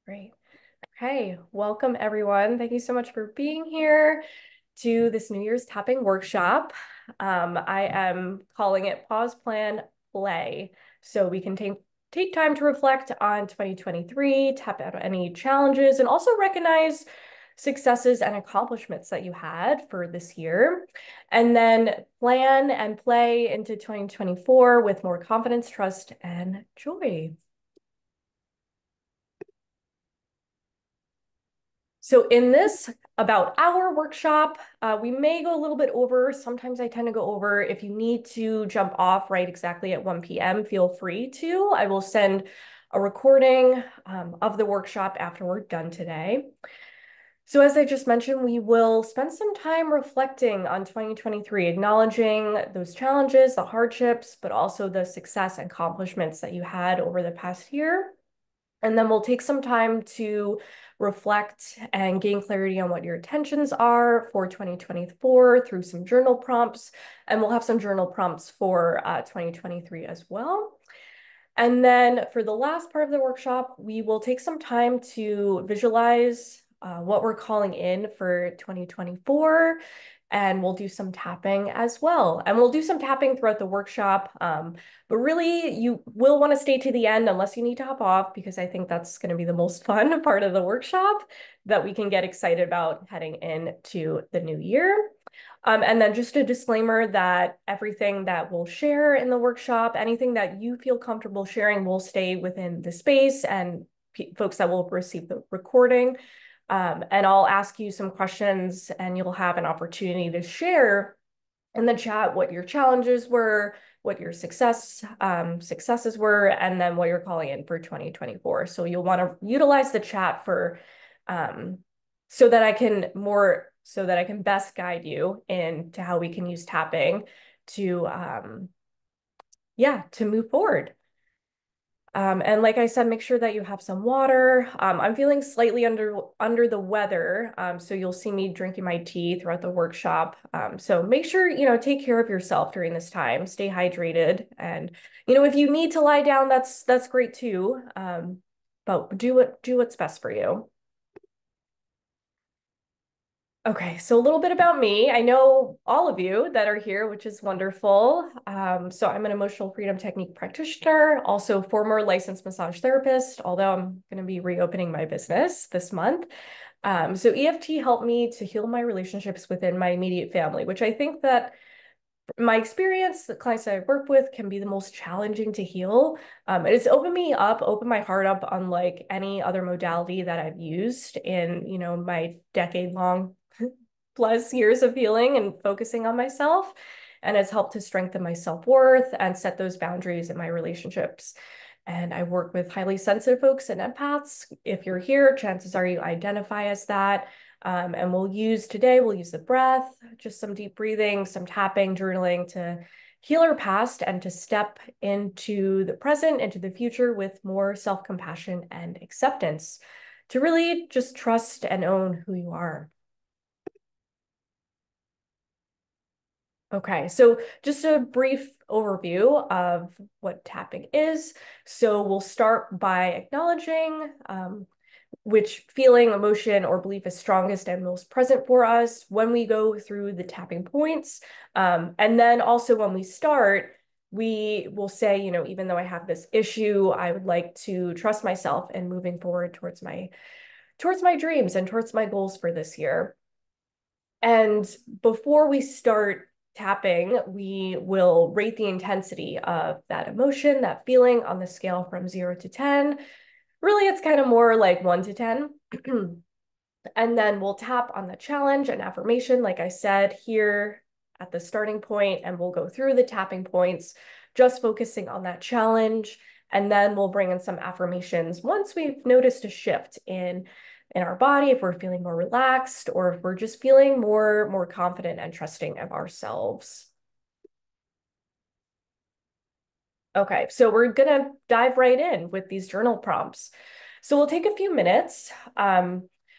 Great. Okay, welcome everyone. Thank you so much for being here to this New Year's tapping workshop. I am calling it Pause, Plan, Play. So we can take time to reflect on 2023, tap out any challenges, and also recognize successes and accomplishments that you had for this year. And then plan and play into 2024 with more confidence, trust, and joy. So in this about hour workshop, we may go a little bit over. Sometimes I tend to go over. If you need to jump off right exactly at 1 p.m., feel free to. I will send a recording of the workshop after we're done today. So as I just mentioned, we will spend some time reflecting on 2023, acknowledging those challenges, the hardships, but also the success and accomplishments that you had over the past year. And then we'll take some time to reflect and gain clarity on what your intentions are for 2024 through some journal prompts. And we'll have some journal prompts for 2023 as well. And then for the last part of the workshop, we will take some time to visualize what we're calling in for 2024. And we'll do some tapping as well. And we'll do some tapping throughout the workshop. But really, you will want to stay to the end unless you need to hop off, because I think that's going to be the most fun part of the workshop that we can get excited about heading into the new year. And then just a disclaimer that everything that we'll share in the workshop, anything that you feel comfortable sharing will stay within the space, and folks that will receive the recording. And I'll ask you some questions and you'll have an opportunity to share in the chat what your challenges were, what your successes were, and then what you're calling in for 2024. So you'll want to utilize the chat for so that I can best guide you into how we can use tapping to to move forward. And like I said, make sure that you have some water. I'm feeling slightly under the weather, so you'll see me drinking my tea throughout the workshop. So make sure, take care of yourself during this time. Stay hydrated, and if you need to lie down, that's great too. But do what's best for you. Okay, so a little bit about me. I know all of you that are here, which is wonderful. So I'm an emotional freedom technique practitioner, also former licensed massage therapist, although I'm going to be reopening my business this month. So EFT helped me to heal my relationships within my immediate family, which I think that my experience, the clients that I work with can be the most challenging to heal. And it's opened my heart up unlike any other modality that I've used in, my decade-long plus years of healing and focusing on myself. And it's helped to strengthen my self-worth and set those boundaries in my relationships. And I work with highly sensitive folks and empaths. If you're here, chances are you identify as that. And we'll use the breath, just some deep breathing, some tapping, journaling to heal our past and to step into the present, into the future with more self-compassion and acceptance, to really just trust and own who you are. Okay, so just a brief overview of what tapping is. So we'll start by acknowledging which feeling, emotion, or belief is strongest and most present for us when we go through the tapping points. And then also when we start, we will say, even though I have this issue, I would like to trust myself and moving forward towards my dreams and towards my goals for this year. And before we start tapping, we will rate the intensity of that emotion, that feeling on the scale from 0 to 10. Really, it's kind of more like 1 to 10. And then we'll tap on the challenge and affirmation, like I said, here at the starting point, and we'll go through the tapping points, just focusing on that challenge. And then we'll bring in some affirmations once we've noticed a shift in our body, if we're feeling more relaxed or if we're just feeling more confident and trusting of ourselves. Okay, so we're gonna dive right in with these journal prompts. So we'll take a few minutes.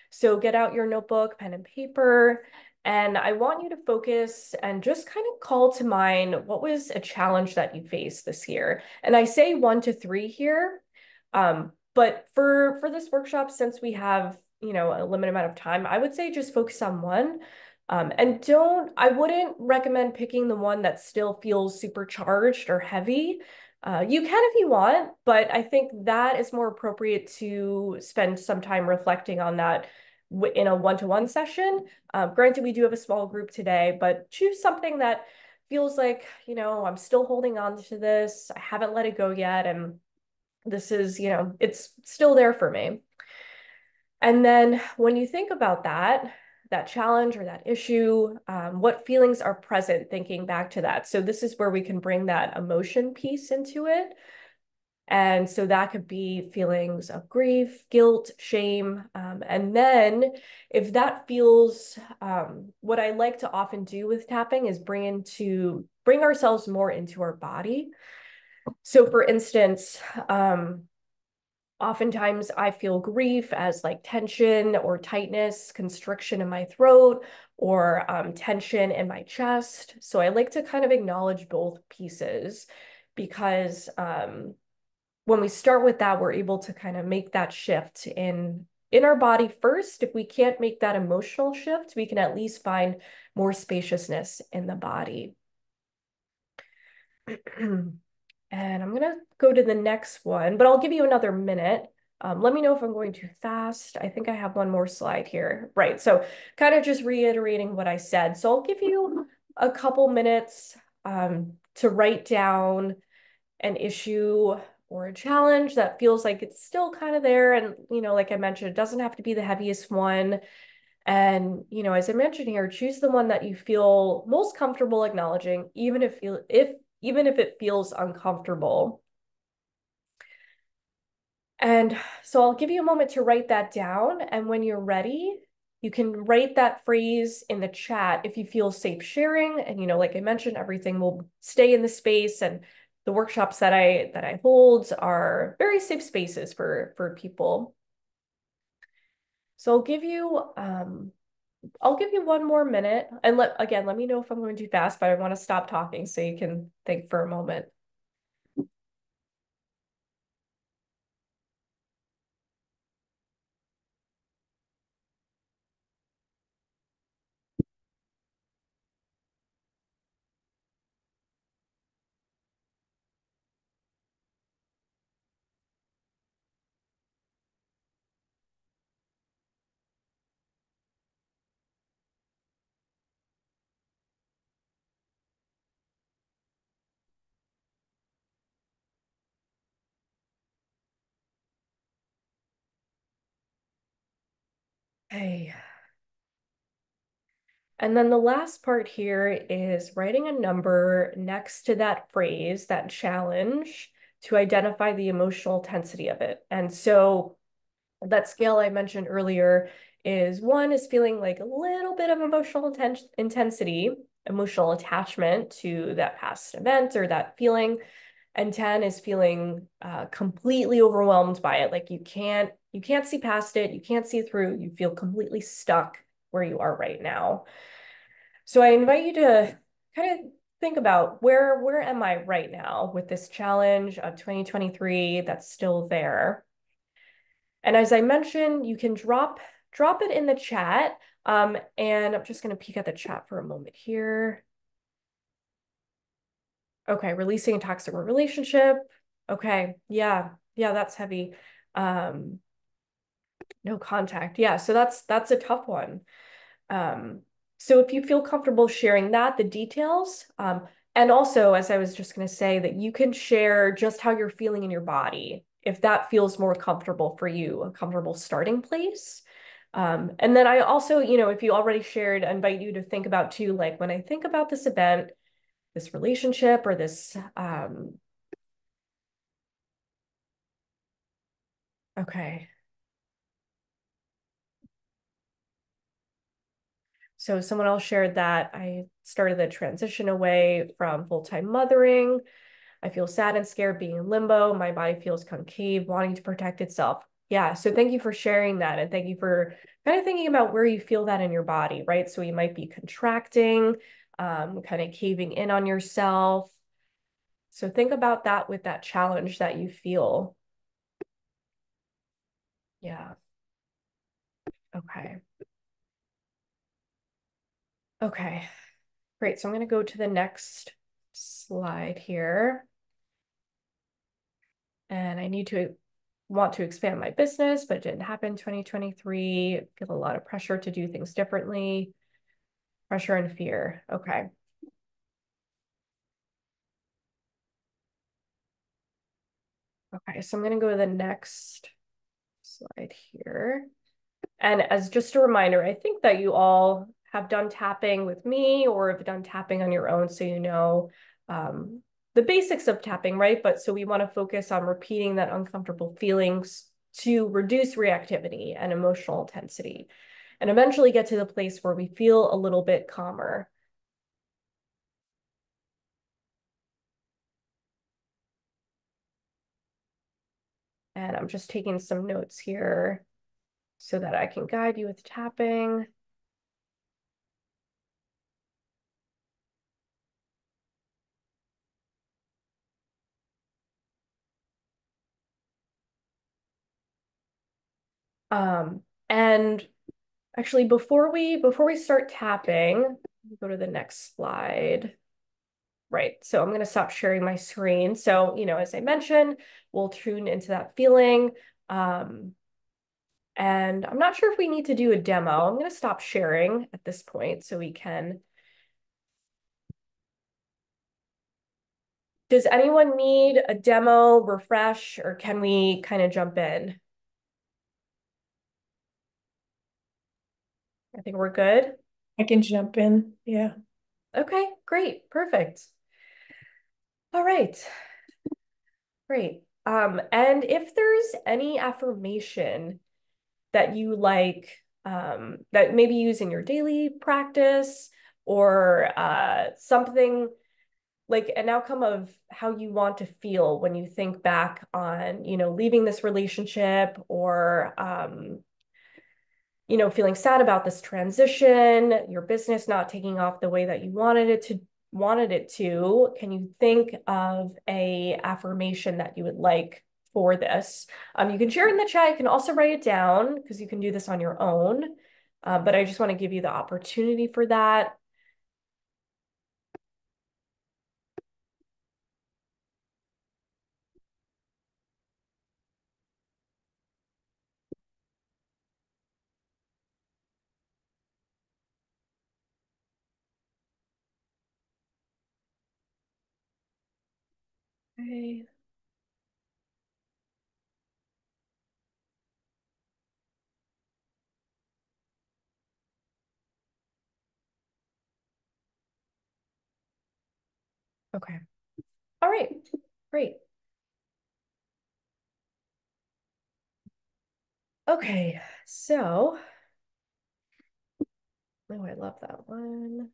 So get out your notebook, pen and paper, and I want you to focus and just kind of call to mind what was a challenge that you faced this year. And I say 1 to 3 here, But for this workshop, since we have, a limited amount of time, I would say just focus on one. And I wouldn't recommend picking the one that still feels supercharged or heavy. You can if you want, but I think that is more appropriate to spend some time reflecting on that in a one-to-one session. Granted, we do have a small group today, but choose something that feels like, I'm still holding on to this. I haven't let it go yet. And this is, it's still there for me. And then when you think about that challenge or that issue, what feelings are present thinking back to that? So this is where we can bring that emotion piece into it. And so that could be feelings of grief, guilt, shame. And then if that feels, what I like to often do with tapping is bring ourselves more into our body. So for instance, oftentimes I feel grief as like tension or tightness, constriction in my throat, or tension in my chest. So I like to kind of acknowledge both pieces because when we start with that, we're able to kind of make that shift in our body first. If we can't make that emotional shift, we can at least find more spaciousness in the body. And I'm gonna go to the next one, but I'll give you another minute. Let me know if I'm going too fast. I think I have one more slide here. Right, so kind of just reiterating what I said. So I'll give you a couple minutes to write down an issue or a challenge that feels like it's still kind of there. And, like I mentioned, it doesn't have to be the heaviest one. And, as I mentioned here, choose the one that you feel most comfortable acknowledging, even if it feels uncomfortable. And so I'll give you a moment to write that down. And when you're ready, you can write that phrase in the chat if you feel safe sharing. And, like I mentioned, everything will stay in the space. And the workshops that I hold are very safe spaces for people. So I'll give you one more minute. And let me know if I'm going too fast, but I want to stop talking so you can think for a moment. Hey. And then the last part here is writing a number next to that phrase, that challenge, to identify the emotional intensity of it. And so that scale I mentioned earlier is 1 is feeling like a little bit of emotional intensity, emotional attachment to that past event or that feeling. And 10 is feeling completely overwhelmed by it. Like you can't see past it, you can't see through, you feel completely stuck where you are right now. So I invite you to kind of think about where am I right now with this challenge of 2023 that's still there. And as I mentioned, you can drop it in the chat. And I'm just going to peek at the chat for a moment here. Okay, releasing a toxic relationship. Okay, yeah, that's heavy. No contact. Yeah, so that's a tough one. So if you feel comfortable sharing that, the details, and also, as I was just going to say, that you can share just how you're feeling in your body, if that feels more comfortable for you, a comfortable starting place. And then I also, if you already shared, I invite you to think about too, like when I think about this event, this relationship, or this, okay. So someone else shared that I started the transition away from full-time mothering. I feel sad and scared being in limbo. My body feels concave, wanting to protect itself. Yeah, so thank you for sharing that. And thank you for kind of thinking about where you feel that in your body, right? So you might be contracting, kind of caving in on yourself. So think about that with that challenge that you feel. Yeah. Okay. Okay. Great. So I'm going to go to the next slide here. And I need to want to expand my business, but it didn't happen in 2023. Feel a lot of pressure to do things differently. Pressure and fear. Okay. Okay. So I'm going to go to the next slide here. And as just a reminder, I think that you all have done tapping with me or have done tapping on your own, so you know um, the basics of tapping, right? But so we want to focus on repeating that uncomfortable feelings to reduce reactivity and emotional intensity, and eventually get to the place where we feel a little bit calmer. And I'm just taking some notes here so that I can guide you with tapping. And actually, before we start tapping, go to the next slide. Right. So I'm going to stop sharing my screen. So, as I mentioned, we'll tune into that feeling. Um, and I'm not sure if we need to do a demo. I'm going to stop sharing at this point so we can. Does anyone need a demo, refresh, or can we kind of jump in? I think we're good. I can jump in. Yeah. Okay, great. Perfect. All right. Great. And if there's any affirmation that you like, that maybe use in your daily practice or something like an outcome of how you want to feel when you think back on, leaving this relationship or feeling sad about this transition, your business not taking off the way that you wanted it to, can you think of a affirmation that you would like for this? You can share it in the chat. You can also write it down because you can do this on your own. But I just want to give you the opportunity for that. Okay. Okay. All right. Great. Okay. So, oh, I love that one.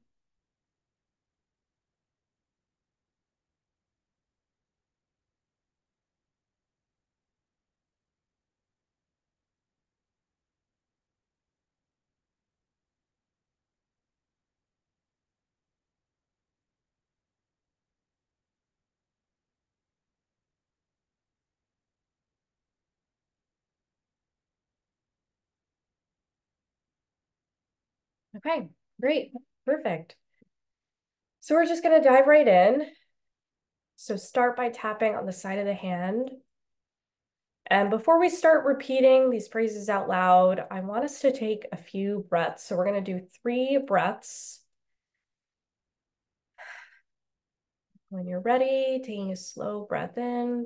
Okay. Great. Perfect. So we're just going to dive right in. So start by tapping on the side of the hand. And before we start repeating these phrases out loud, I want us to take a few breaths. So we're going to do 3 breaths. When you're ready, taking a slow breath in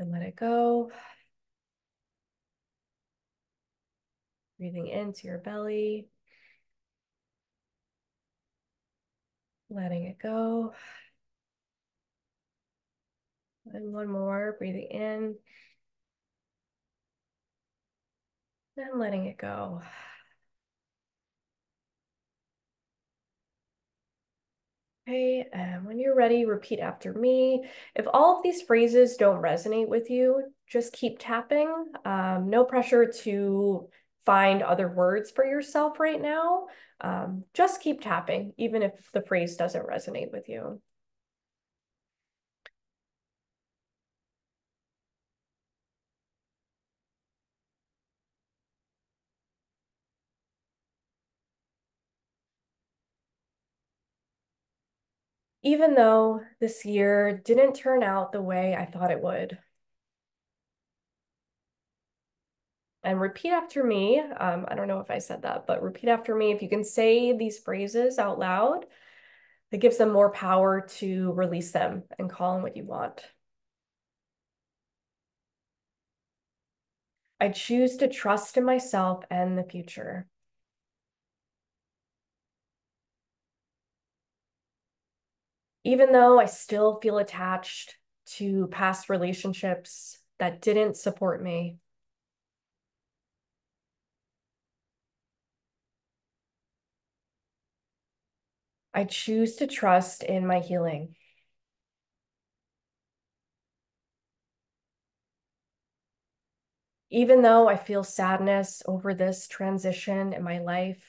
and let it go. Breathing into your belly, letting it go. And one more, breathing in and letting it go. Okay, and when you're ready, repeat after me. If all of these phrases don't resonate with you, just keep tapping. No pressure to find other words for yourself right now. Just keep tapping, even if the phrase doesn't resonate with you. Even though this year didn't turn out the way I thought it would. And repeat after me. I don't know if I said that, but repeat after me. If you can say these phrases out loud, it gives them more power to release them and call in what you want. I choose to trust in myself and the future. Even though I still feel attached to past relationships that didn't support me, I choose to trust in my healing. Even though I feel sadness over this transition in my life,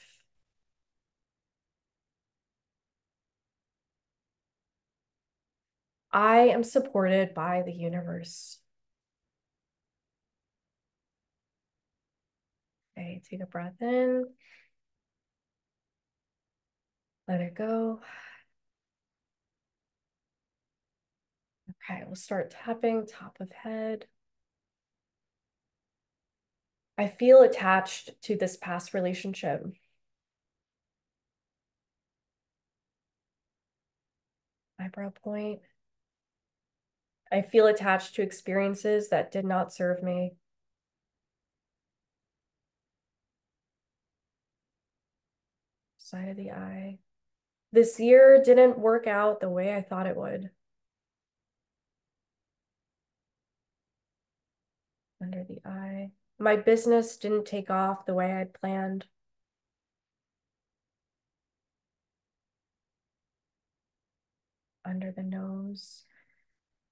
I am supported by the universe. Okay, take a breath in, let it go. Okay, we'll start tapping top of head. I feel attached to this past relationship. Eyebrow point. I feel attached to experiences that did not serve me. Side of the eye. This year didn't work out the way I thought it would. Under the eye. My business didn't take off the way I'd planned. Under the nose.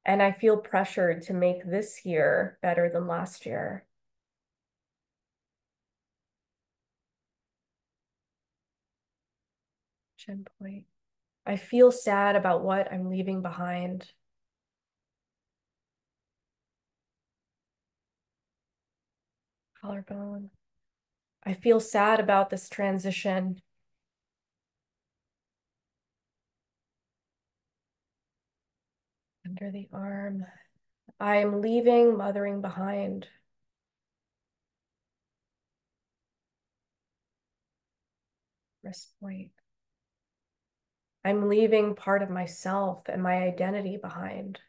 And I feel pressured to make this year better than last year. Chin point. I feel sad about what I'm leaving behind. Collarbone. I feel sad about this transition. Under the arm. I am leaving mothering behind. Wrist point. I'm leaving part of myself and my identity behind.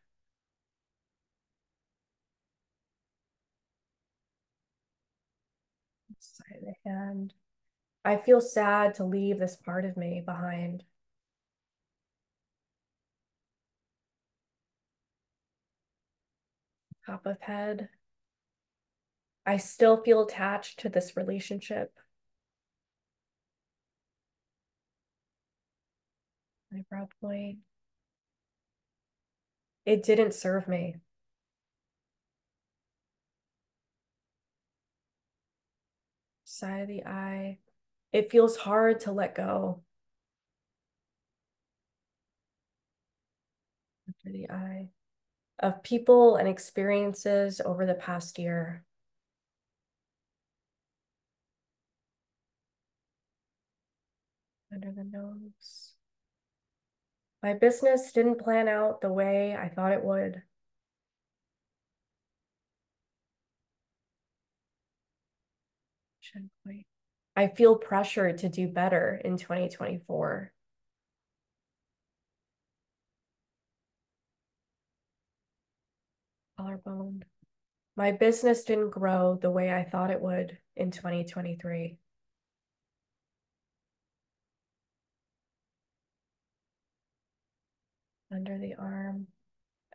Side of the hand. I feel sad to leave this part of me behind. Top of head. I still feel attached to this relationship. Eyebrow point. It didn't serve me. Side of the eye. It feels hard to let go. Under the eye. Of people and experiences over the past year. Under the nose. My business didn't plan out the way I thought it would. Chin point. I feel pressured to do better in 2024. Collarbone. My business didn't grow the way I thought it would in 2023. Under the arm.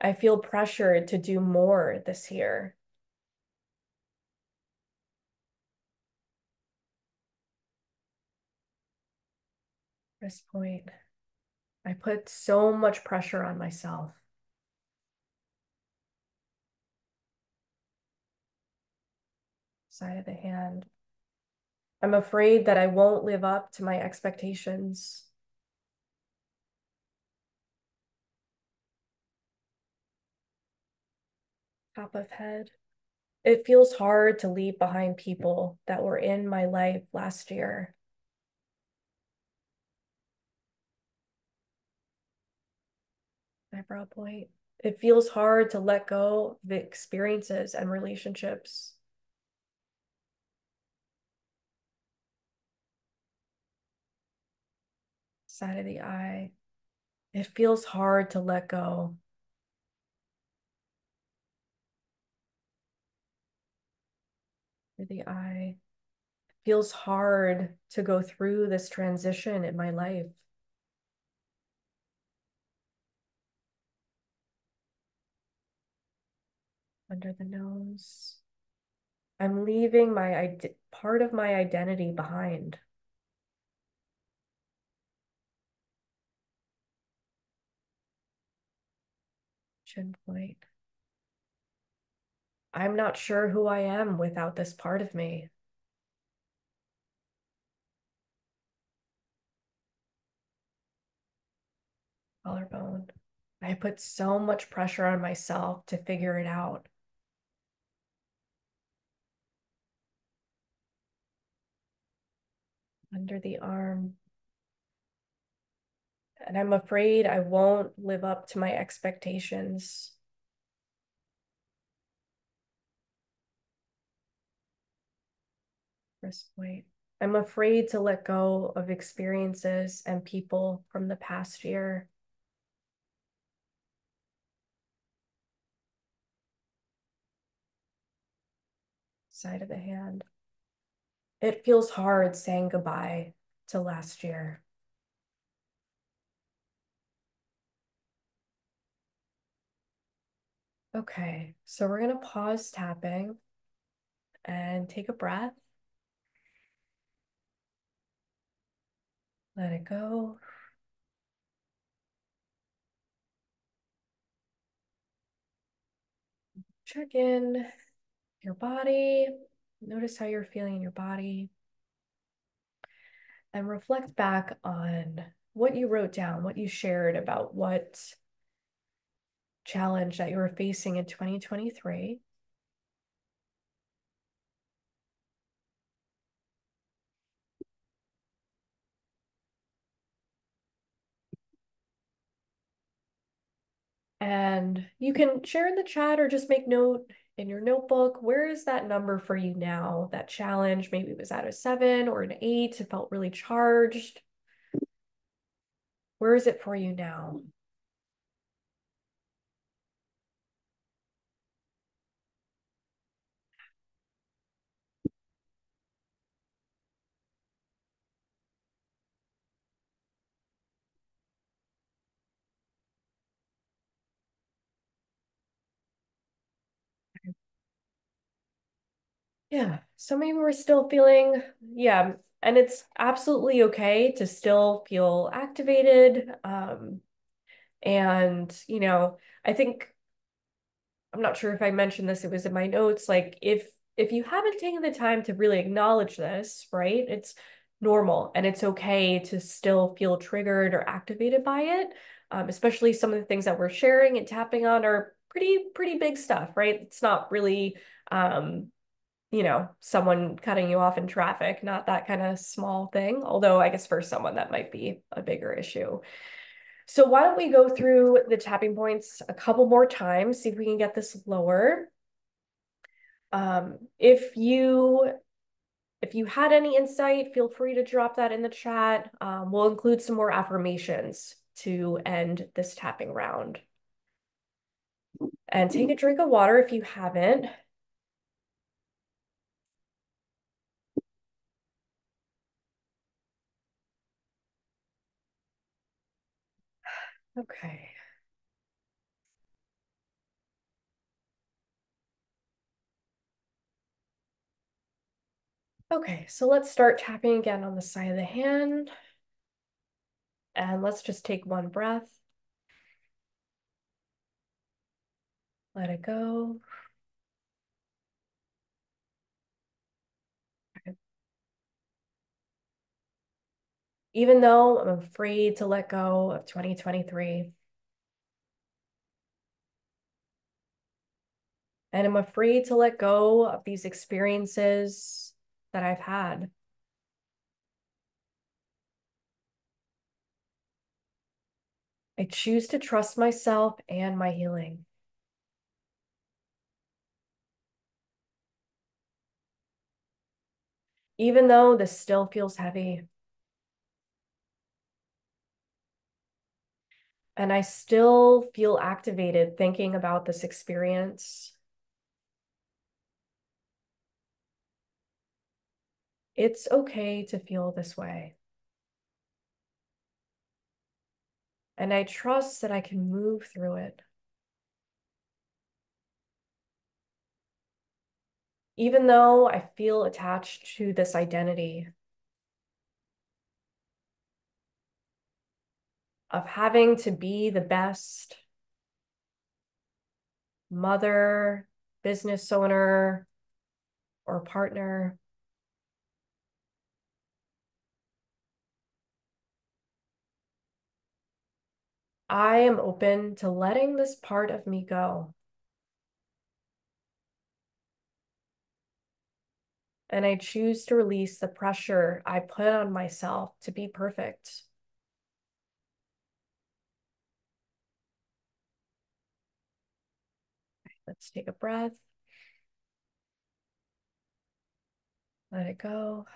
I feel pressured to do more this year. Wrist point. I put so much pressure on myself. Side of the hand. I'm afraid that I won't live up to my expectations. Top of head. It feels hard to leave behind people that were in my life last year. eyebrow point. It feels hard to let go of experiences and relationships. Side of the eye. It feels hard to let go. Under the eye. It feels hard to go through this transition in my life. Under the nose. I'm leaving my part of my identity behind. Chin point. I'm not sure who I am without this part of me. Collarbone. I put so much pressure on myself to figure it out. Under the arm. And I'm afraid I won't live up to my expectations. Wrist point. I'm afraid to let go of experiences and people from the past year. Side of the hand. It feels hard saying goodbye to last year. Okay, so we're gonna pause tapping and take a breath. Let it go. Check in your body. Notice how you're feeling in your body. And reflect back on what you wrote down, what you shared about what challenge that you were facing in 2023. And you can share in the chat or just make note in your notebook. Where is that number for you now? That challenge, maybe it was at a 7 or an 8. It felt really charged. Where is it for you now? Yeah, so maybe we're still feeling, yeah, and it's absolutely okay to still feel activated. And, I think I'm not sure if I mentioned this, it was in my notes, like if you haven't taken the time to really acknowledge this, right? It's normal and it's okay to still feel triggered or activated by it. Especially some of the things that we're sharing and tapping on are pretty big stuff, right? It's not really someone cutting you off in traffic, not that kind of small thing. Although I guess for someone that might be a bigger issue. So why don't we go through the tapping points a couple more times, see if we can get this lower. If you had any insight, feel free to drop that in the chat. We'll include some more affirmations to end this tapping round. And take a drink of water if you haven't. Okay. Okay, so let's start tapping again on the side of the hand. And let's just take one breath. Let it go. Even though I'm afraid to let go of 2023. And I'm afraid to let go of these experiences that I've had. I choose to trust myself and my healing, even though this still feels heavy and I still feel activated thinking about this experience. It's okay to feel this way. And I trust that I can move through it. Even though I feel attached to this identity of having to be the best mother, business owner, or partner, I am open to letting this part of me go. And I choose to release the pressure I put on myself to be perfect. Let's take a breath. Let it go.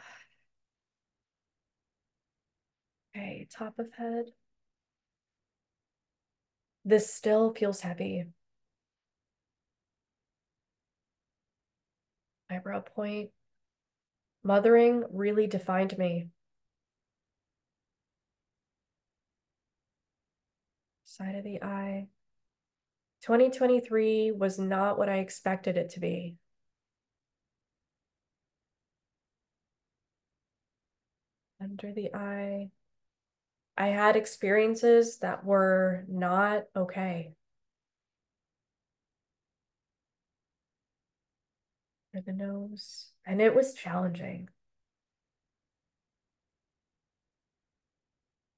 Okay, top of head. This still feels heavy. Eyebrow point. Mothering really defined me. Side of the eye. 2023 was not what I expected it to be. Under the eye. I had experiences that were not okay. Under the nose. And it was challenging.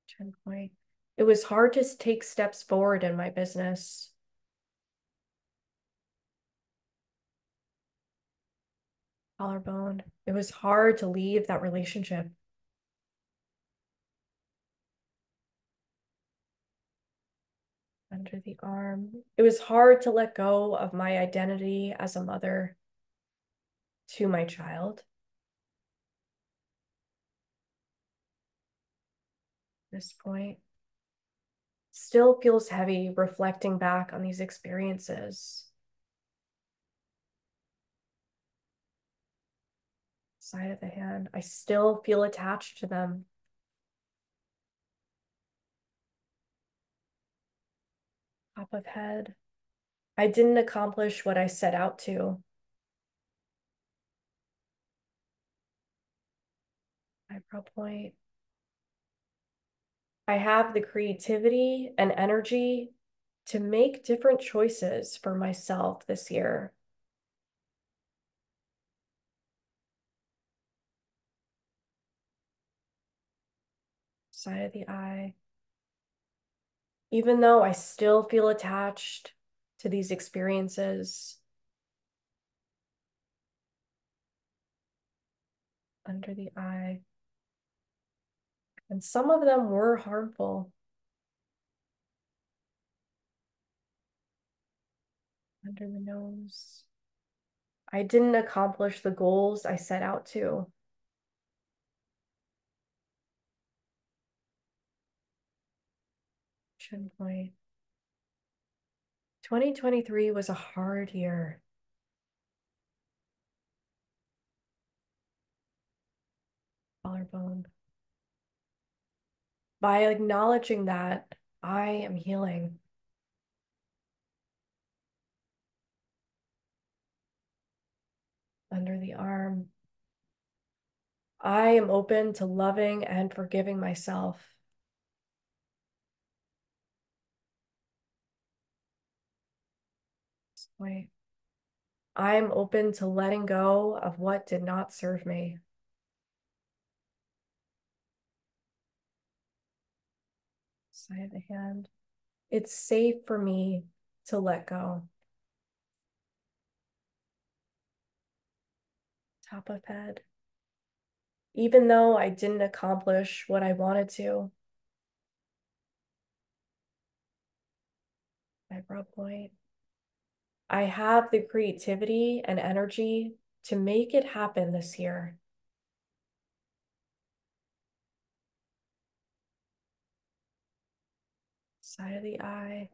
Chin point. It was hard to take steps forward in my business. Collarbone. It was hard to leave that relationship. Under the arm. It was hard to let go of my identity as a mother to my child. This point still feels heavy reflecting back on these experiences. Side of the hand. I still feel attached to them. Top of head. I didn't accomplish what I set out to. Eyebrow point. I have the creativity and energy to make different choices for myself this year. Side of the eye. Even though I still feel attached to these experiences, under the eye. And some of them were harmful. Under the nose. I didn't accomplish the goals I set out to. Chin point. 2023 was a hard year. Collarbone. By acknowledging that, I am healing. Under the arm. I am open to loving and forgiving myself. This point. I'm open to letting go of what did not serve me. Side of the hand. It's safe for me to let go. Top of head. Even though I didn't accomplish what I wanted to. eyebrow point. I have the creativity and energy to make it happen this year. Side of the eye.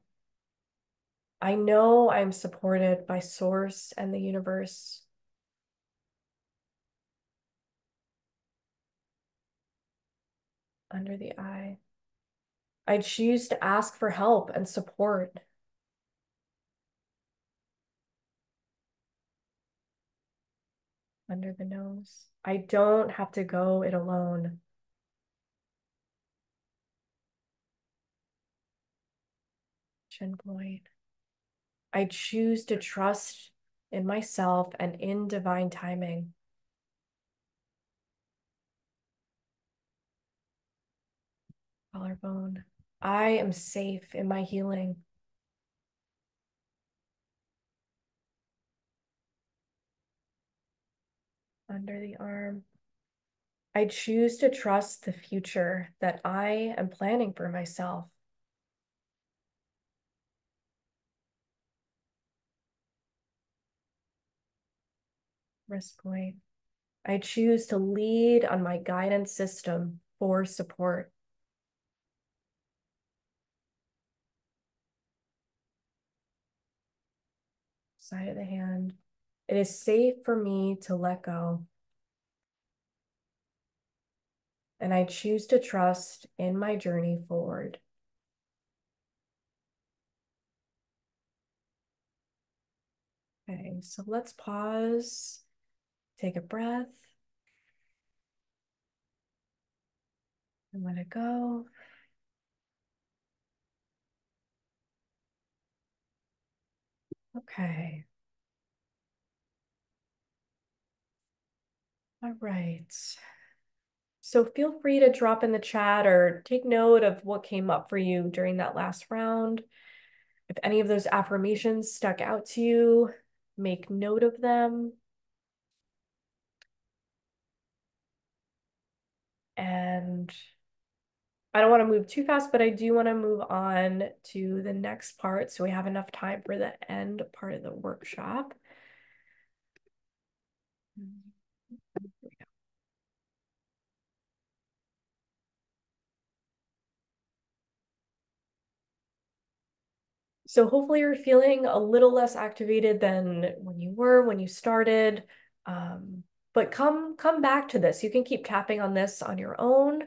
I know I'm supported by Source and the universe. Under the eye. I choose to ask for help and support. Under the nose. I don't have to go it alone. Chin point. I choose to trust in myself and in divine timing. Collarbone. I am safe in my healing. Under the arm. I choose to trust the future that I am planning for myself. Wrist point. I choose to lead on my guidance system for support. Side of the hand. It is safe for me to let go. And I choose to trust in my journey forward. Okay, so let's pause, take a breath, and let it go. Okay. All right. So feel free to drop in the chat or take note of what came up for you during that last round. If any of those affirmations stuck out to you, make note of them. And I don't want to move too fast, but I do want to move on to the next part so we have enough time for the end part of the workshop. So hopefully you're feeling a little less activated than when you were when you started. But come back to this. You can keep tapping on this on your own.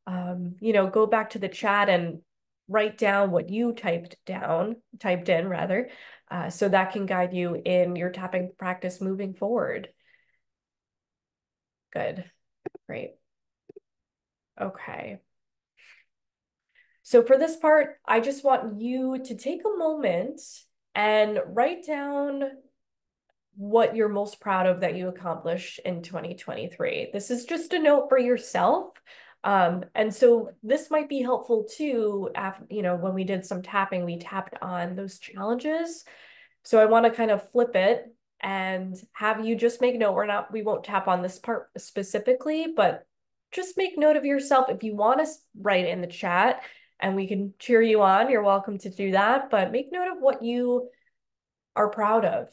Go back to the chat and write down what you typed in rather, so that can guide you in your tapping practice moving forward. Good, great. Okay. So for this part, I just want you to take a moment and write down what you're most proud of that you accomplished in 2023. This is just a note for yourself. And so this might be helpful too. After, when we did some tapping, we tapped on those challenges. So I want to kind of flip it and have you just make note. We won't tap on this part specifically, but just make note of yourself. If you want to write in the chat and we can cheer you on, you're welcome to do that. But make note of what you are proud of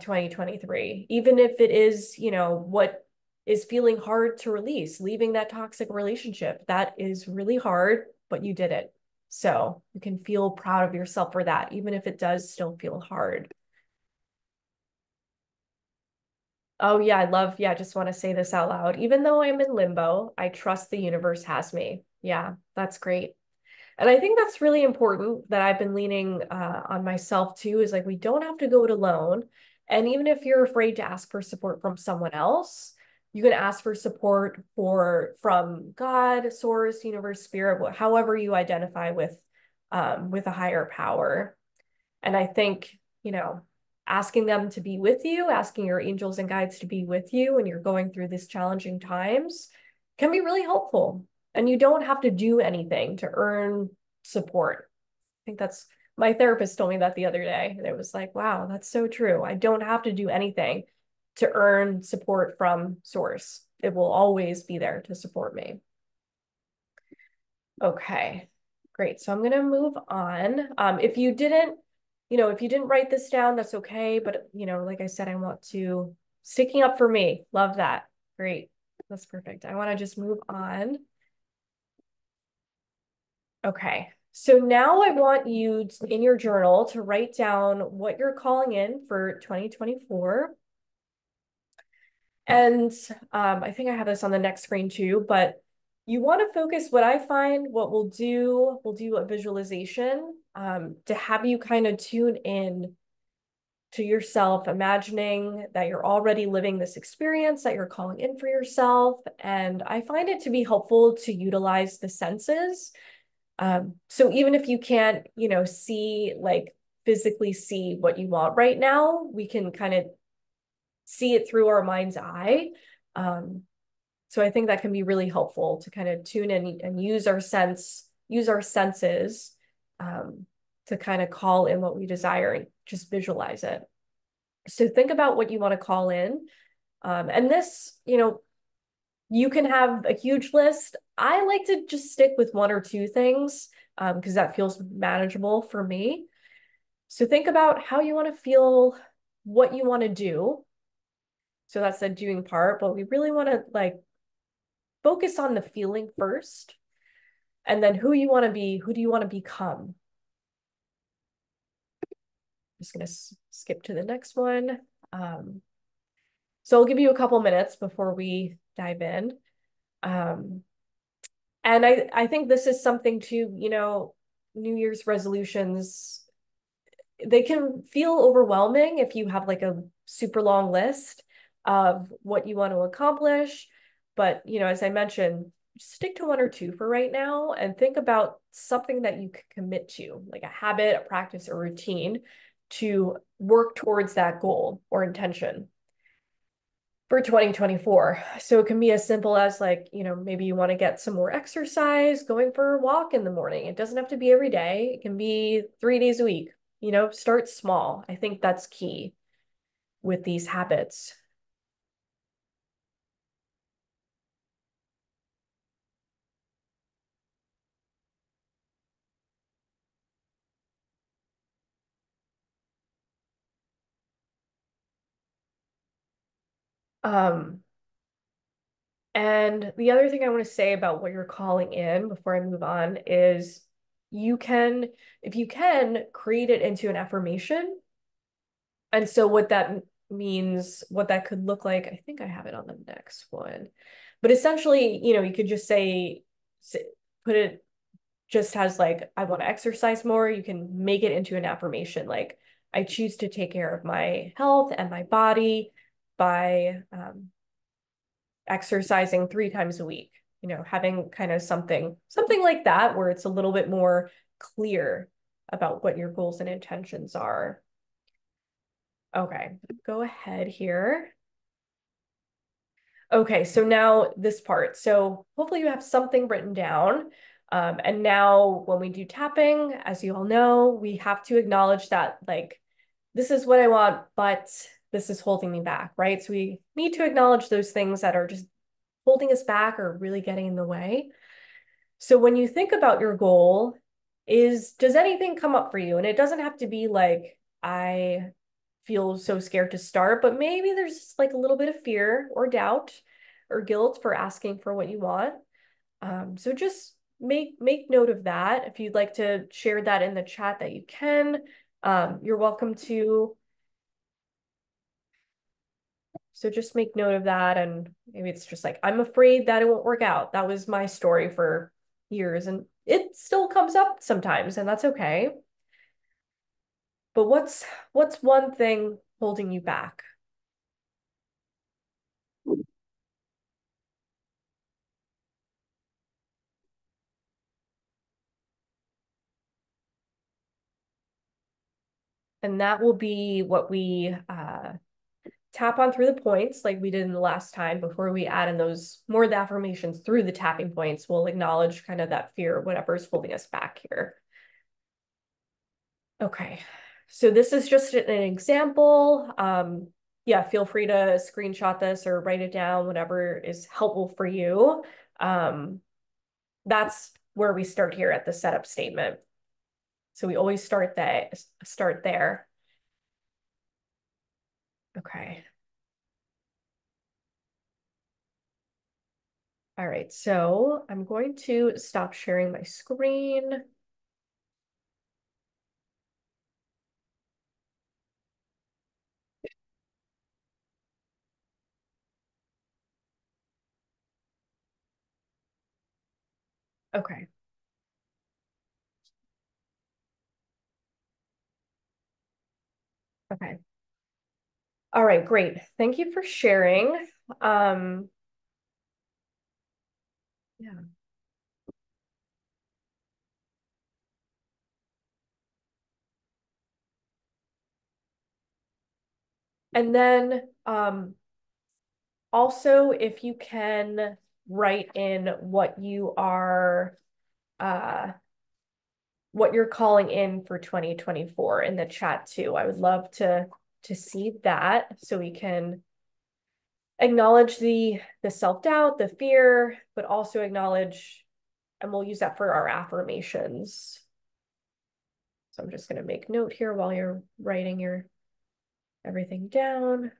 2023, even if it is, what is feeling hard to release, leaving that toxic relationship. That is really hard, but you did it. So you can feel proud of yourself for that, even if it does still feel hard. Oh yeah, I just want to say this out loud. Even though I'm in limbo, I trust the universe has me. Yeah, that's great. And I think that's really important that I've been leaning on myself too, is like, we don't have to go it alone. And even if you're afraid to ask for support from someone else, you can ask for support from God, source, universe, spirit, however you identify with a higher power. And I think, asking them to be with you, asking your angels and guides to be with you when you're going through these challenging times can be really helpful. And you don't have to do anything to earn support. I think that's my therapist told me that the other day. And it was like, wow, that's so true. I don't have to do anything to earn support from source. It will always be there to support me. Okay, great. So I'm going to move on. If you didn't if you didn't write this down, that's okay. But, like I said, I want to sticking up for me. Love that. Great. That's perfect. I want to just move on. Okay. So now I want you in your journal to write down what you're calling in for 2024. And I think I have this on the next screen too, but you want to focus what I find, what we'll do a visualization to have you kind of tune in to yourself, imagining that you're already living this experience that you're calling in for yourself. And I find it to be helpful to utilize the senses. So even if you can't, see, like physically see what you want right now, we can kind of see it through our mind's eye. Um, so I think that can be really helpful to kind of tune in and use our senses um, to kind of call in what we desire and just visualize it. So think about what you want to call in. And this, you can have a huge list. I like to just stick with one or two things because that feels manageable for me. So think about how you want to feel, what you want to do. So that's the doing part, but we really want to like focus on the feeling first, and then who you want to be, who do you want to become? Just gonna skip to the next one. Um, so I'll give you a couple minutes before we dive in. Um, and I think this is something to, New Year's resolutions, they can feel overwhelming if you have like a super long list of what you want to accomplish. But, as I mentioned, stick to one or two for right now and think about something that you could commit to, like a habit, a practice, or routine to work towards that goal or intention for 2024. So it can be as simple as like, maybe you want to get some more exercise, going for a walk in the morning. It doesn't have to be every day. It can be 3 days a week. Start small. I think that's key with these habits. Um, and the other thing I want to say about what you're calling in before I move on is you can, if you can, create it into an affirmation. And so what that means, what that could look like, I think I have it on the next one. But essentially, you could just say, put it just has like, I want to exercise more. You can make it into an affirmation. Like, I choose to take care of my health and my body by exercising 3 times a week, having kind of something like that, where it's a little bit more clear about what your goals and intentions are. Okay, go ahead here. Okay, so now this part. So hopefully you have something written down. And now when we do tapping, as you all know, we have to acknowledge that like, this is what I want, but this is holding me back, right? So we need to acknowledge those things that are just holding us back or really getting in the way. So when you think about your goal, does anything come up for you? And it doesn't have to be like, I feel so scared to start, but maybe there's just like a little bit of fear or doubt or guilt for asking for what you want. So just make note of that. If you'd like to share that in the chat, that you can. You're welcome to. So just make note of that. And maybe it's just like, I'm afraid that it won't work out. That was my story for years, and it still comes up sometimes, and that's okay. But what's one thing holding you back? And that will be what we tap on through the points like we did in the last time. Before we add in those more of the affirmations through the tapping points, we'll acknowledge kind of that fear, whatever's holding us back here. Okay, so this is just an example. Yeah, feel free to screenshot this or write it down, whatever is helpful for you. That's where we start here at the setup statement. So we always start there. Okay. All right, so I'm going to stop sharing my screen. Okay. Okay. All right, great. Thank you for sharing. Um, yeah. And then also if you can write in uh what you're calling in for 2024 in the chat too. I would love to see that so we can acknowledge the self-doubt, the fear, but also acknowledge, and we'll use that for our affirmations. So I'm just going to make note here while you're writing your everything down.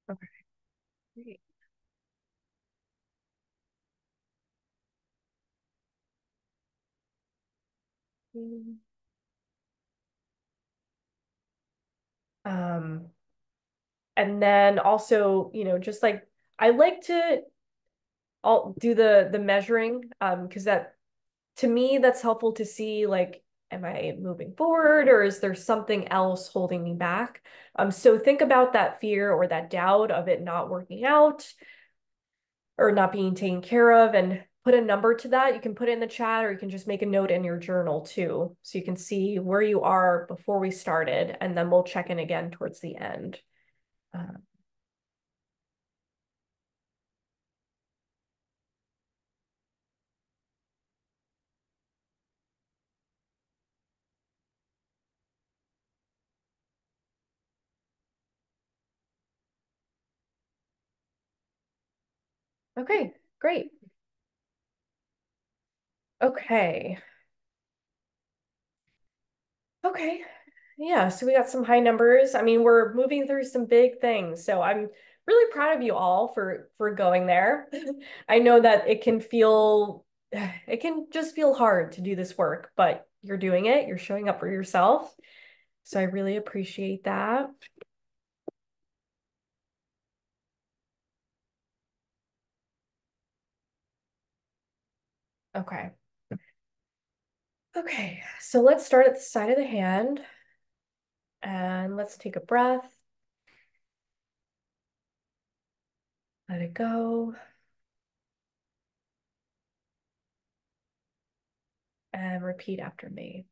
Okay, great. Um, and then also, just like I like to all do the measuring, because that to me that's helpful to see like, am I moving forward or is there something else holding me back? So think about that fear or that doubt of it not working out or not being taken care of and put a number to that. You can put it in the chat or you can just make a note in your journal too. So you can see where you are before we started, and then we'll check in again towards the end. Uh, okay, great. Okay. Okay. Yeah, so we got some high numbers. I mean, we're moving through some big things. So I'm really proud of you all for going there. I know that it can just feel hard to do this work, but you're doing it. You're showing up for yourself. So I really appreciate that. Okay. Okay. So let's start at the side of the hand and let's take a breath. Let it go and repeat after me.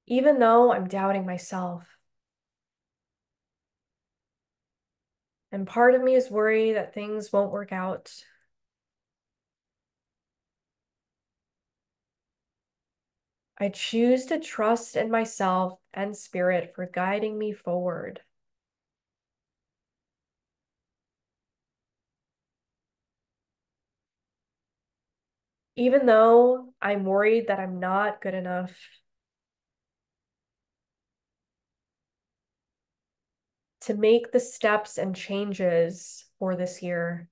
Even though I'm doubting myself, and part of me is worried that things won't work out, I choose to trust in myself and spirit for guiding me forward. Even though I'm worried that I'm not good enough, to make the steps and changes for this year.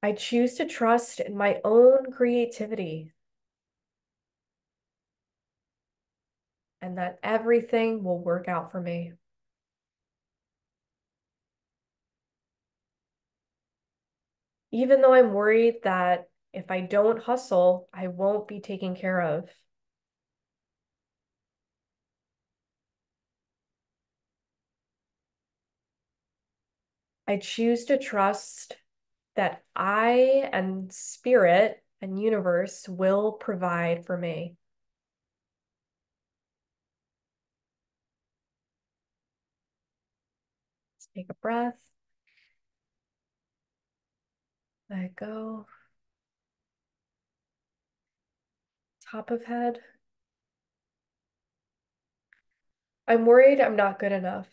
I choose to trust in my own creativity and that everything will work out for me. Even though I'm worried that if I don't hustle, I won't be taken care of. I choose to trust that I and spirit and universe will provide for me. Let's take a breath, let it go. Top of head. I'm worried I'm not good enough.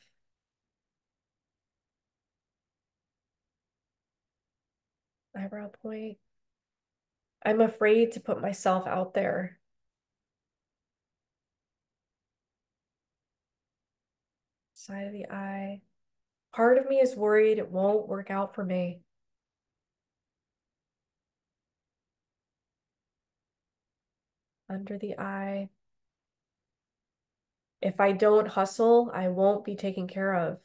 Eyebrow point. I'm afraid to put myself out there. Side of the eye. Part of me is worried it won't work out for me. Under the eye. If I don't hustle, I won't be taken care of.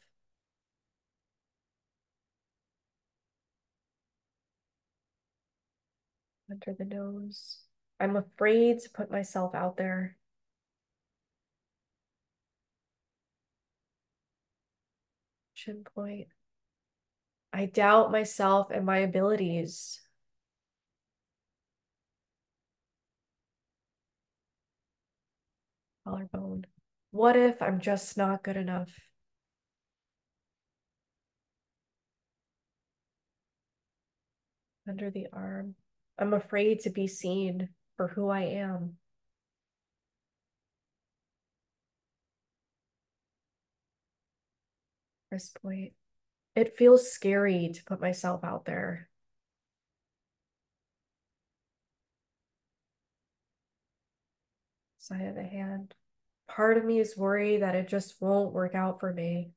Under the nose. I'm afraid to put myself out there. Chin point. I doubt myself and my abilities. Collarbone. What if I'm just not good enough? Under the arm. I'm afraid to be seen for who I am. Wrist point. It feels scary to put myself out there. Side of the hand. Part of me is worried that it just won't work out for me.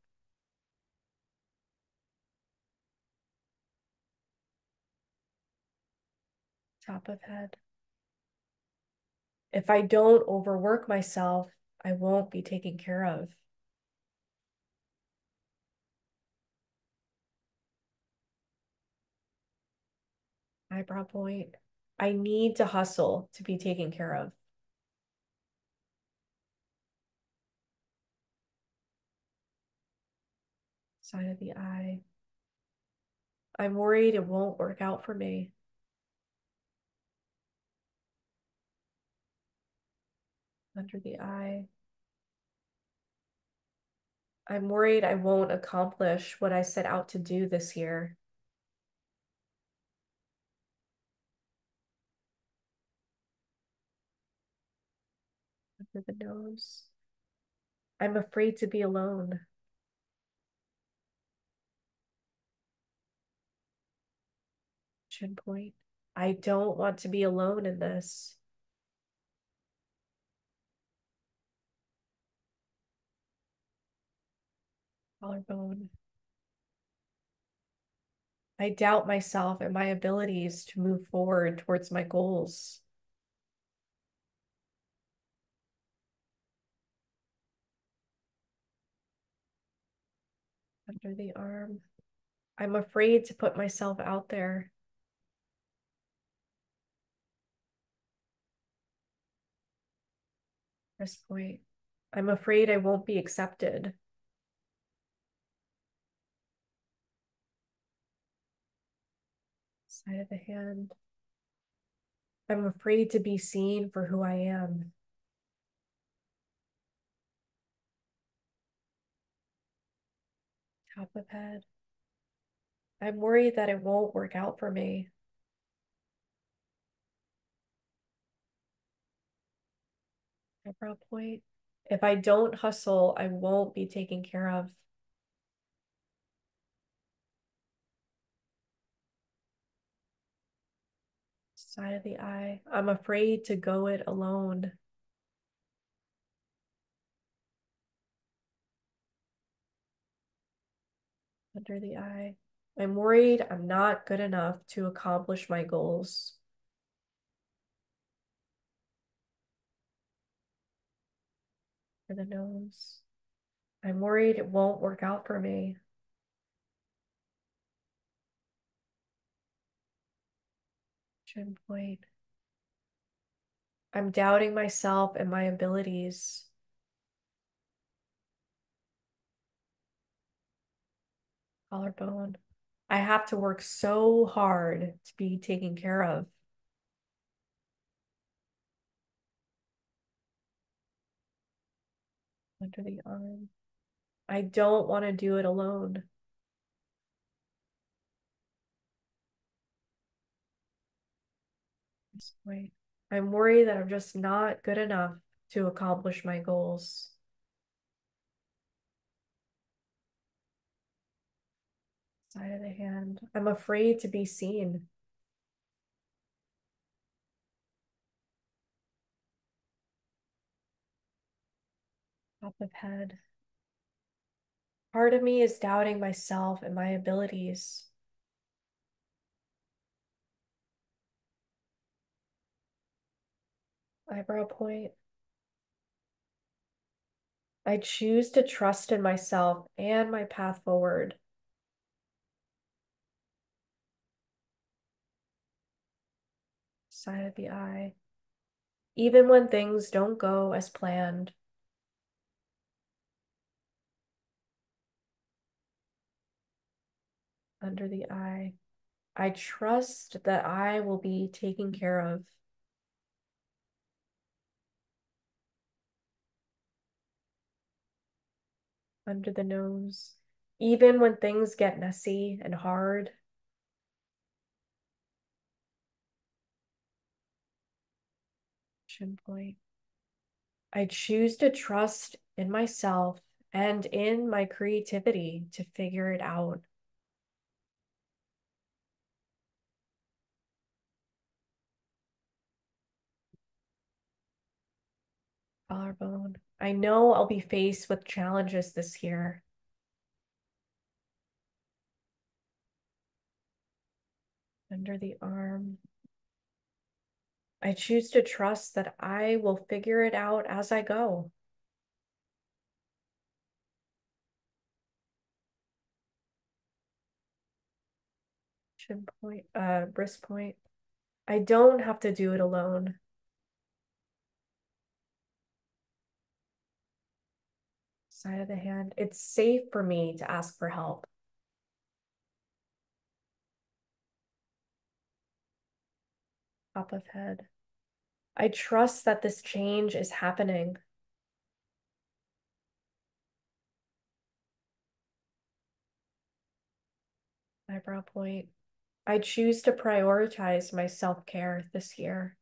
Top of head. If I don't overwork myself, I won't be taken care of. Eyebrow point. I need to hustle to be taken care of. Side of the eye. I'm worried it won't work out for me. Under the eye. I'm worried I won't accomplish what I set out to do this year. Under the nose. I'm afraid to be alone. Chin point. I don't want to be alone in this. Collarbone. I doubt myself and my abilities to move forward towards my goals. Under the arm. I'm afraid to put myself out there. Wrist point. I'm afraid I won't be accepted. Side of the hand. I'm afraid to be seen for who I am. Top of head. I'm worried that it won't work out for me. Eyebrow point. If I don't hustle, I won't be taken care of. Side of the eye. I'm afraid to go it alone. Under the eye. I'm worried I'm not good enough to accomplish my goals. For the nose. I'm worried it won't work out for me. Chin point. I'm doubting myself and my abilities. Collarbone. I have to work so hard to be taken care of. Under the arm. I don't want to do it alone. This point. I'm worried that I'm just not good enough to accomplish my goals. Side of the hand. I'm afraid to be seen. Top of head. Part of me is doubting myself and my abilities. Eyebrow point. I choose to trust in myself and my path forward. Side of the eye. Even when things don't go as planned. Under the eye. I trust that I will be taken care of. Under the nose. Even when things get messy and hard. Chin point. I choose to trust in myself and in my creativity to figure it out. Collarbone. I know I'll be faced with challenges this year. Under the arm. I choose to trust that I will figure it out as I go. Chin point, wrist point. I don't have to do it alone. Side of the hand. It's safe for me to ask for help. Top of head. I trust that this change is happening. Eyebrow point. I choose to prioritize my self-care this year.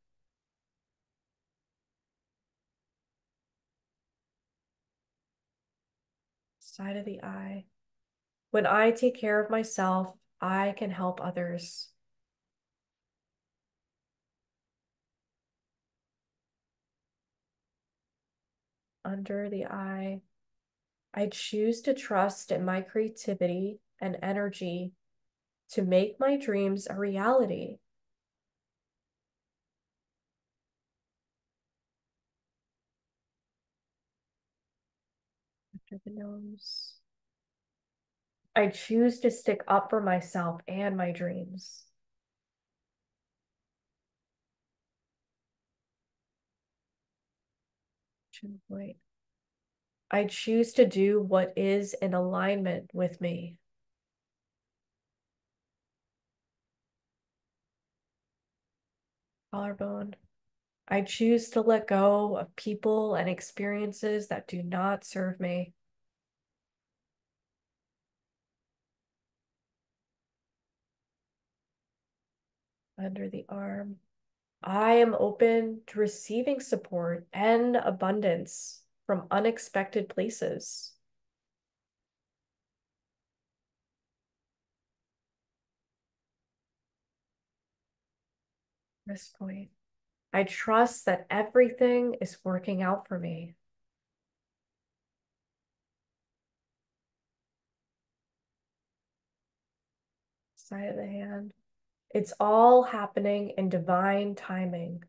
Side of the eye. When I take care of myself, I can help others. Under the eye. I choose to trust in my creativity and energy to make my dreams a reality. Under the nose. I choose to stick up for myself and my dreams. Chin point. I choose to do what is in alignment with me. Collarbone. I choose to let go of people and experiences that do not serve me. Under the arm. I am open to receiving support and abundance from unexpected places. Wrist point. I trust that everything is working out for me. Side of the hand. It's all happening in divine timing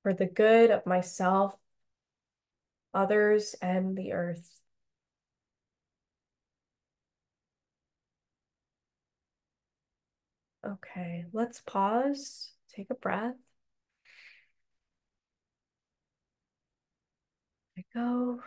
for the good of myself, others, and the earth. Okay, let's pause, take a breath. I go.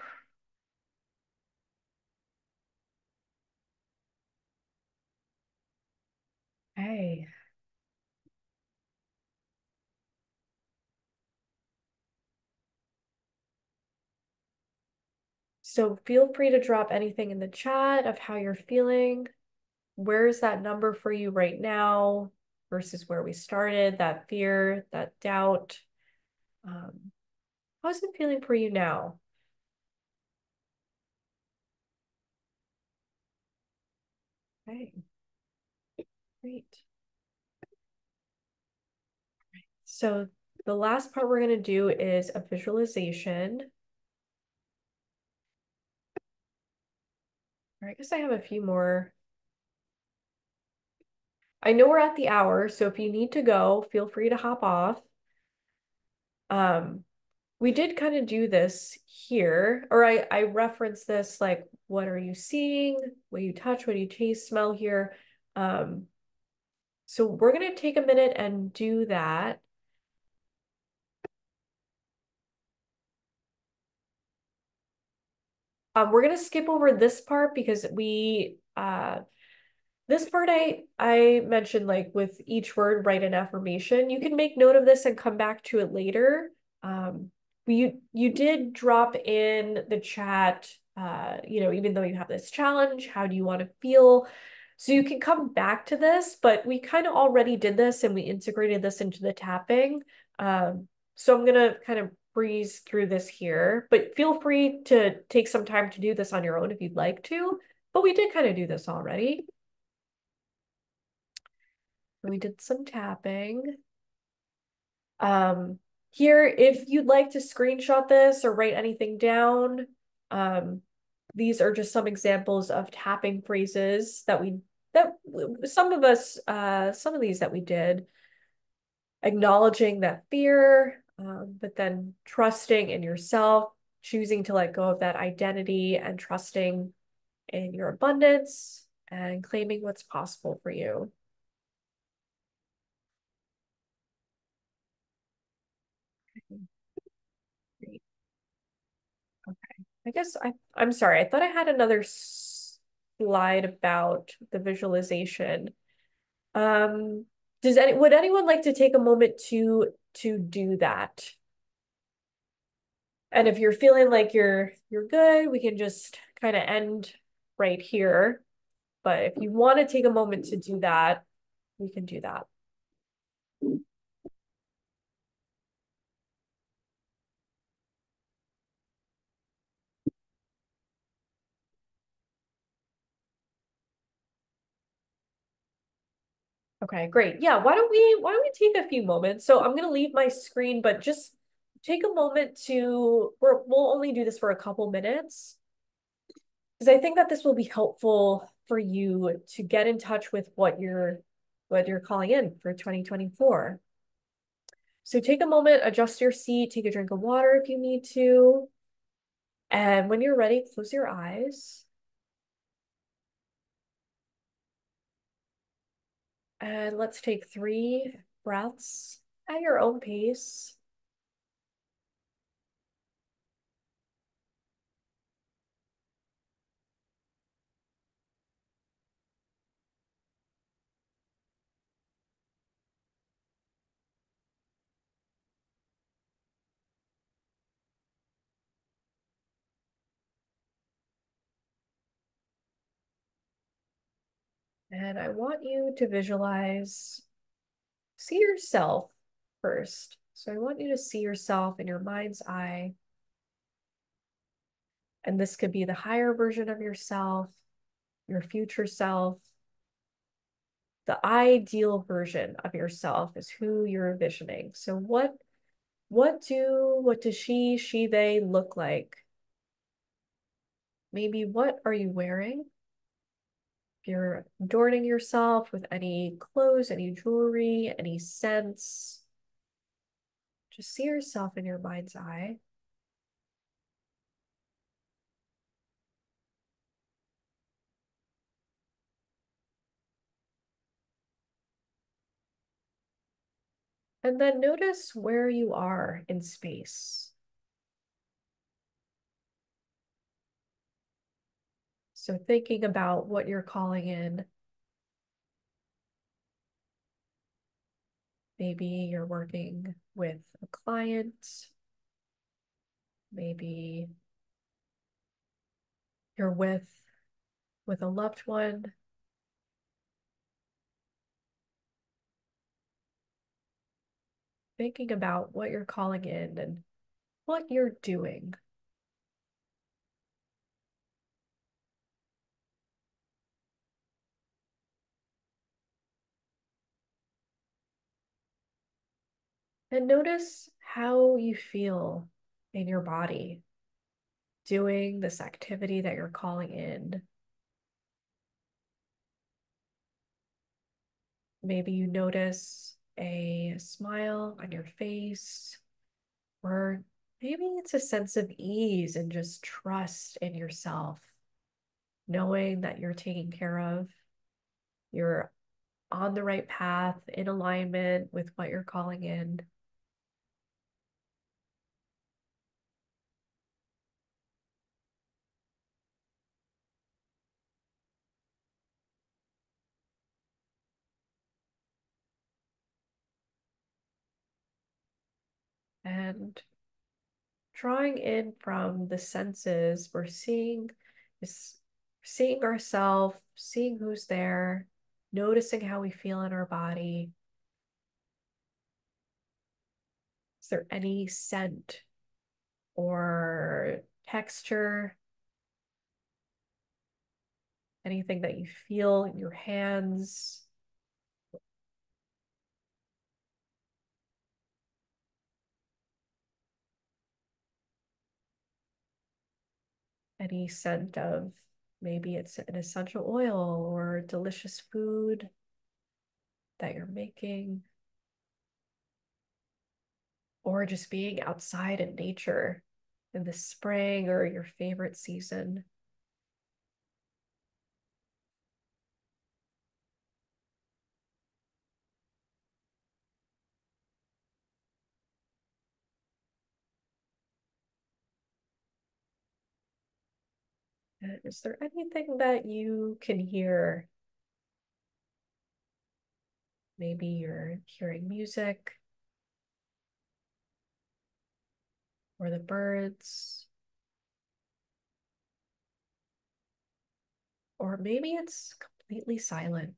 So feel free to drop anything in the chat of how you're feeling. Where is that number for you right now versus where we started? That fear, that doubt. Um, how's it feeling for you now? Okay, great. So the last part we're going to do is a visualization. All right, I guess I have a few more. I know we're at the hour, so if you need to go, feel free to hop off. Um, we did kind of do this here, or I referenced this like, what are you seeing? What do you touch? What do you taste, smell here? Um, so we're gonna take a minute and do that. We're gonna skip over this part because this part I mentioned like with each word, write an affirmation. You can make note of this and come back to it later. Um, you did drop in the chat, even though you have this challenge, how do you want to feel? So you can come back to this, but we kind of already did this and we integrated this into the tapping. So I'm gonna kind of breeze through this here, but feel free to take some time to do this on your own if you'd like to. But we did kind of do this already. We did some tapping. Um, Here, if you'd like to screenshot this or write anything down, um, these are just some examples of tapping phrases that some of us, some of these that we did, acknowledging that fear, but then trusting in yourself, choosing to let go of that identity and trusting in your abundance and claiming what's possible for you. Great. I guess I'm sorry. I thought I had another slide about the visualization. Um, would anyone like to take a moment to do that? And if you're feeling like you're good, we can just kind of end right here. But if you want to take a moment to do that, we can do that. Okay, great. Yeah, why don't we take a few moments? So I'm gonna leave my screen, but just take a moment to we'll only do this for a couple minutes because I think that this will be helpful for you to get in touch with what you're calling in for 2024. So take a moment, adjust your seat, take a drink of water if you need to. And when you're ready, close your eyes. And let's take 3 breaths at your own pace. And I want you to visualize, see yourself first. So I want you to see yourself in your mind's eye. And this could be the higher version of yourself, your future self. The ideal version of yourself is who you're envisioning. So what does she, they look like? Maybe what are you wearing? If you're adorning yourself with any clothes, any jewelry, any scents, just see yourself in your mind's eye. And then notice where you are in space. So thinking about what you're calling in, maybe you're working with a client, maybe you're with a loved one, thinking about what you're calling in and what you're doing. And notice how you feel in your body doing this activity that you're calling in. Maybe you notice a smile on your face, or maybe it's a sense of ease and just trust in yourself, knowing that you're taken care of, you're on the right path, in alignment with what you're calling in. And drawing in from the senses, we're is seeing ourselves, seeing who's there, noticing how we feel in our body. Is there any scent or texture, anything that you feel in your hands, any scent of maybe it's an essential oil or delicious food that you're making, or just being outside in nature in the spring or your favorite season. Is there anything that you can hear? Maybe you're hearing music or the birds, or maybe it's completely silent.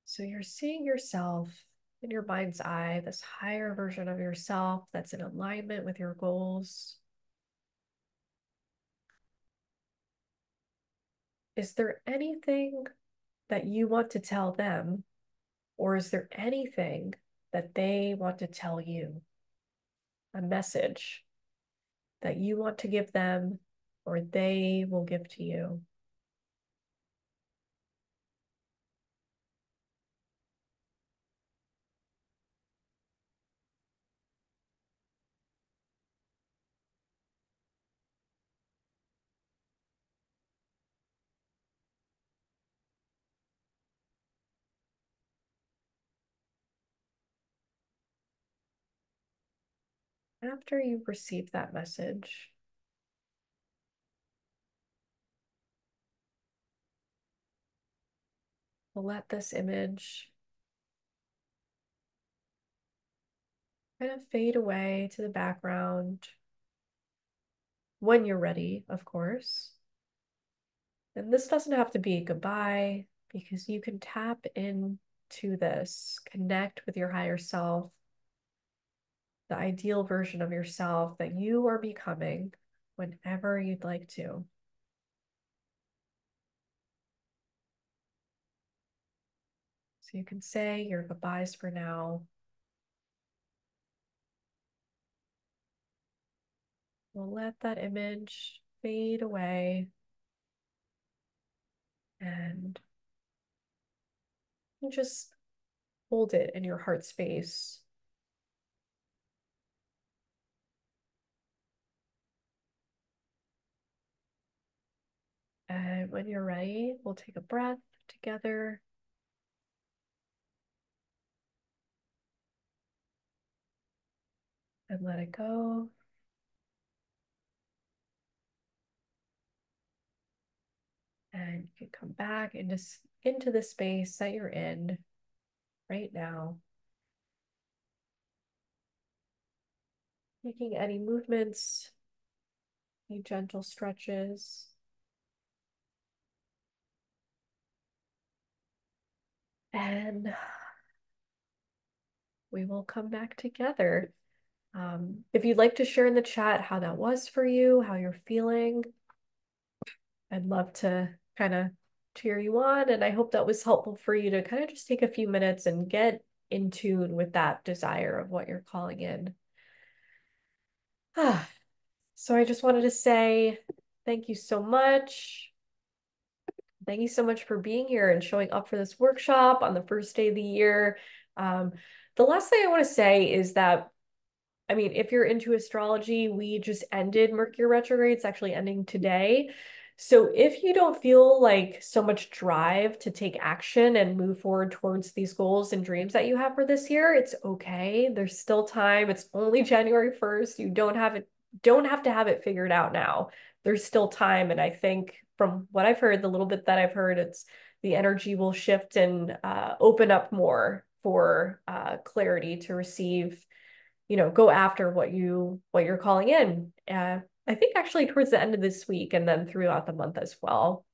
So you're seeing yourself in your mind's eye, this higher version of yourself that's in alignment with your goals. Is there anything that you want to tell them, or is there anything that they want to tell you? A message that you want to give them or they will give to you. After you've received that message, let this image kind of fade away to the background when you're ready, of course. And this doesn't have to be goodbye because you can tap into this, connect with your higher self, the ideal version of yourself that you are becoming whenever you'd like to. So you can say your goodbyes for now. We'll let that image fade away and you just hold it in your heart space. And when you're ready, we'll take a breath together. and let it go. And you can come back into the space that you're in right now, making any movements, any gentle stretches. And we will come back together. If you'd like to share in the chat how that was for you, how you're feeling, I'd love to kind of cheer you on. And I hope that was helpful for you to kind of just take a few minutes and get in tune with that desire of what you're calling in. So I just wanted to say thank you so much. Thank you so much for being here and showing up for this workshop on the first day of the year. Um, the last thing I want to say is that I mean, if you're into astrology, we just ended Mercury retrograde. It's actually ending today. So if you don't feel like so much drive to take action and move forward towards these goals and dreams that you have for this year, it's okay. There's still time. It's only January 1st. You don't have to have it figured out now. There's still time. And I think from what I've heard, the little bit that I've heard, it's the energy will shift and open up more for clarity to receive, go after what you're calling in. I think actually towards the end of this week and then throughout the month as well.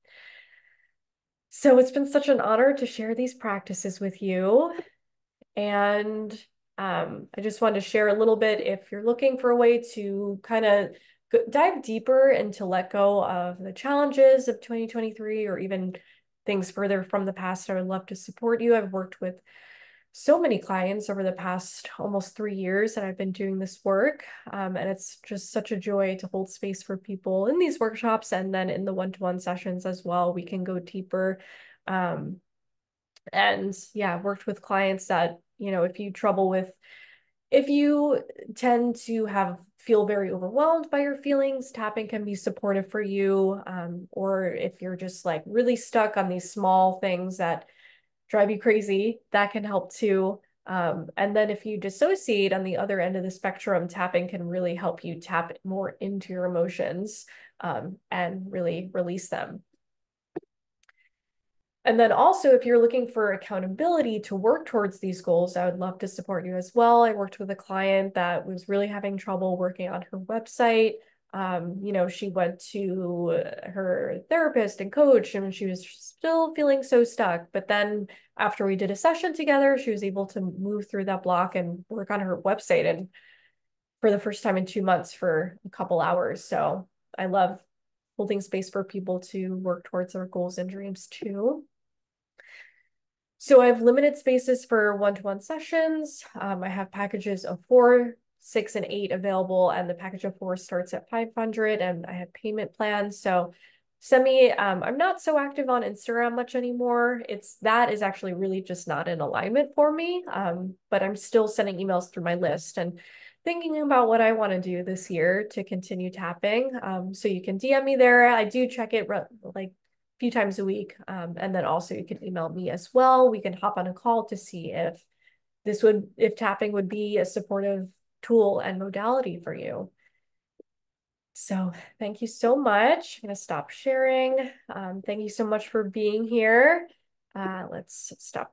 So it's been such an honor to share these practices with you. And I just wanted to share a little bit if you're looking for a way to kind of dive deeper and to let go of the challenges of 2023 or even things further from the past. I would love to support you. I've worked with so many clients over the past almost 3 years that I've been doing this work. And it's just such a joy to hold space for people in these workshops and then in the one-to-one sessions as well. We can go deeper. Um, and yeah, worked with clients that, if you tend to feel very overwhelmed by your feelings, tapping can be supportive for you. Or if you're just like really stuck on these small things that drive you crazy, that can help too. And then if you dissociate on the other end of the spectrum, tapping can really help you tap more into your emotions and really release them. And then also, if you're looking for accountability to work towards these goals, I would love to support you as well. I worked with a client that was really having trouble working on her website. She went to her therapist and coach, and she was still feeling so stuck. But then after we did a session together, she was able to move through that block and work on her website, and for the first time in 2 months for a couple hours. So I love holding space for people to work towards their goals and dreams too. So I have limited spaces for one-to-one sessions. I have packages of 4, 6, and 8 available, and the package of 4 starts at 500, and I have payment plans. So I'm not so active on Instagram much anymore. That is actually really just not in alignment for me. But I'm still sending emails through my list and thinking about what I want to do this year to continue tapping. So you can DM me there. I do check it like few times a week. And then also you can email me as well. We can hop on a call to see if tapping would be a supportive tool and modality for you. So thank you so much. I'm going to stop sharing. Thank you so much for being here. Let's stop.